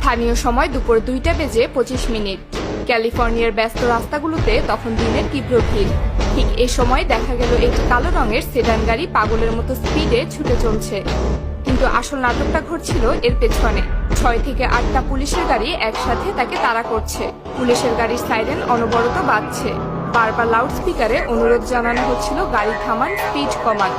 স্থানীয় সময় দুপুর 2:25 ক্যালিফোর্নিয়ার ব্যস্ত রাস্তাগুলোতে তখন দিনের তীব্র ভিড়। ঠিক এই সময় দেখা গেল একটি কালো রঙের সেডান গাড়ি পাগলের মতো স্পিডে ছুটে চলছে। কিন্তু আসল নাটকটা ঘটছিল এর পেছনে। 6 থেকে 8টা পুলিশের গাড়ি একসাথে তাকে তাড়া করছে। পুলিশের গাড়ির সাইরেন অনবরত বাজছে। বারবার লাউড স্পিকারে অনুরোধ জানানো হচ্ছিল গাড়ি থামান, স্পিড কমান।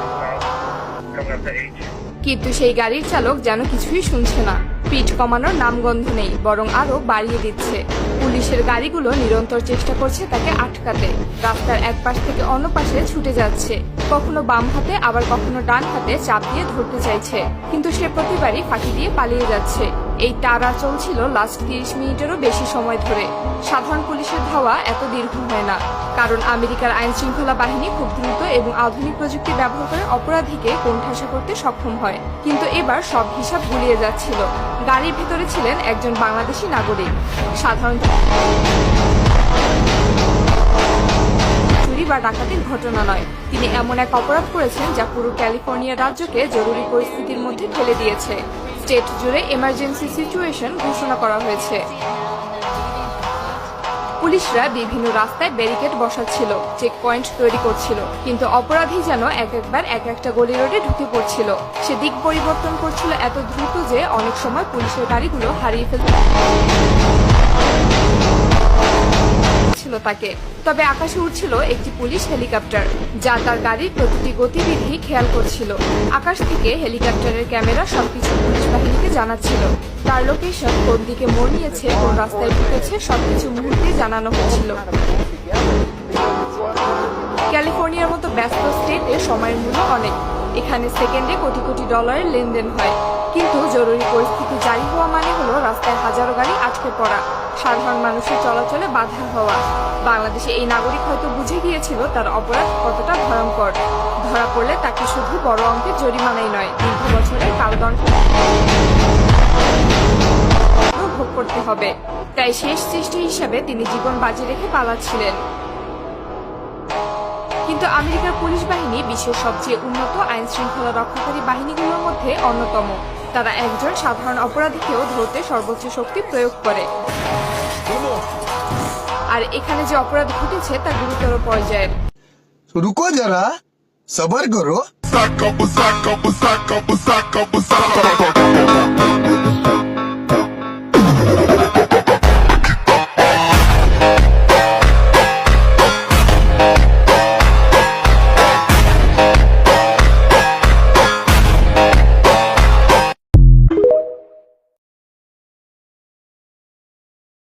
কিন্তু সেই গাড়ির চালক যেন কিছুই শুনছে না। স্পিড কমানোর নামগন্ধ নেই, বরং আরো বাড়িয়ে দিচ্ছে। পুলিশের গাড়িগুলো নিরন্তর চেষ্টা করছে তাকে আটকাতে। রাস্তার এক পাশ থেকে অন্য পাশে ছুটে যাচ্ছে, কখনো বাম হাতে আবার কখনো ডান হাতে চাপ দিয়ে ধরতে চাইছে, কিন্তু সে প্রতিবারই ফাঁকি দিয়ে পালিয়ে যাচ্ছে। এই তাড়া চলছিল লাস্ট 30 মিনিটেরও বেশি সময় ধরে। সাধারণ পুলিশের ধাওয়া এত দীর্ঘ হয় না, কারণ আমেরিকার আইন শৃঙ্খলা বাহিনী খুব দ্রুত এবং আধুনিক প্রযুক্তি ব্যবহার করে অপরাধীকে কোণঠাসা করতে সক্ষম হয়। কিন্তু এবার সব হিসাব গুলিয়ে যাচ্ছিল। গাড়ির ভিতরে ছিলেন একজন বাংলাদেশি নাগরিক। সাধারণ চুরি বা ডাকাতির ঘটনা নয়, তিনি এমন এক অপরাধ করেছেন যা পুরো ক্যালিফোর্নিয়া রাজ্যকে জরুরি পরিস্থিতির মধ্যে ঠেলে দিয়েছে। স্টেট জুড়ে এমার্জেন্সি সিচুয়েশন ঘোষণা করা হয়েছে। পুলিশরা বিভিন্ন রাস্তায় ব্যারিকেড বসাচ্ছিল, চেক পয়েন্ট তৈরি করছিল, কিন্তু অপরাধী যেন একবার একটা গলি রোডে ঢুকে পড়ছিল। সে দিক পরিবর্তন করছিল এত দ্রুত যে অনেক সময় পুলিশের গাড়িগুলো হারিয়ে ফেলছিল তাকে। তবে আকাশে উঠছিল একটি পুলিশ হেলিকপ্টার, যা তার গাড়ির প্রতিটি গতিবিধি খেয়াল করছিল। আকাশ থেকে হেলিকপ্টারের ক্যামেরা সবকিছু পুলিশ বাহিনীকে জানাচ্ছিল। তার লোকেশন, কোন দিকে মোড় নিয়েছে, কোন রাস্তায় ঢুকেছে, সবকিছু মুহূর্তে জানানো হচ্ছিল। ক্যালিফোর্নিয়ার মতো ব্যস্ত স্টেটে সময়ের মূল্য অনেক। এখানে সেকেন্ডে কোটি কোটি ডলারের লেনদেন হয়। কিন্তু জরুরি পরিস্থিতি জারি হওয়া মানে হলো রাস্তায় হাজারো গাড়ি আটকে পড়া, সাধারণ মানুষের চলাচলে বাধা হওয়া। বাংলাদেশে এই নাগরিক হয়তো বুঝে গিয়েছিল তার অপরাধ কতটা ভয়ঙ্কর। ধরা পড়লে তাকে শুধু বড় অঙ্কের জরিমানাই নয়, দীর্ঘ বছরের কারাদণ্ড ভোগ করতে হবে। তাই শেষ চেষ্টা হিসাবে তিনি জীবন বাজি রেখে পালাচ্ছিলেন। কিন্তু আমেরিকার পুলিশ বাহিনী বিশ্বের সবচেয়ে উন্নত আইন শৃঙ্খলা রক্ষাকারী বাহিনীগুলোর মধ্যে অন্যতম। তারা একজন সাধারণ অপরাধীকেও ধরতে সর্বোচ্চ শক্তি প্রয়োগ করে। আর এখানে যে অপরাধ ঘটেছে তা গুরুতর পর্যায়ের। রুকো যারা, সবার করো।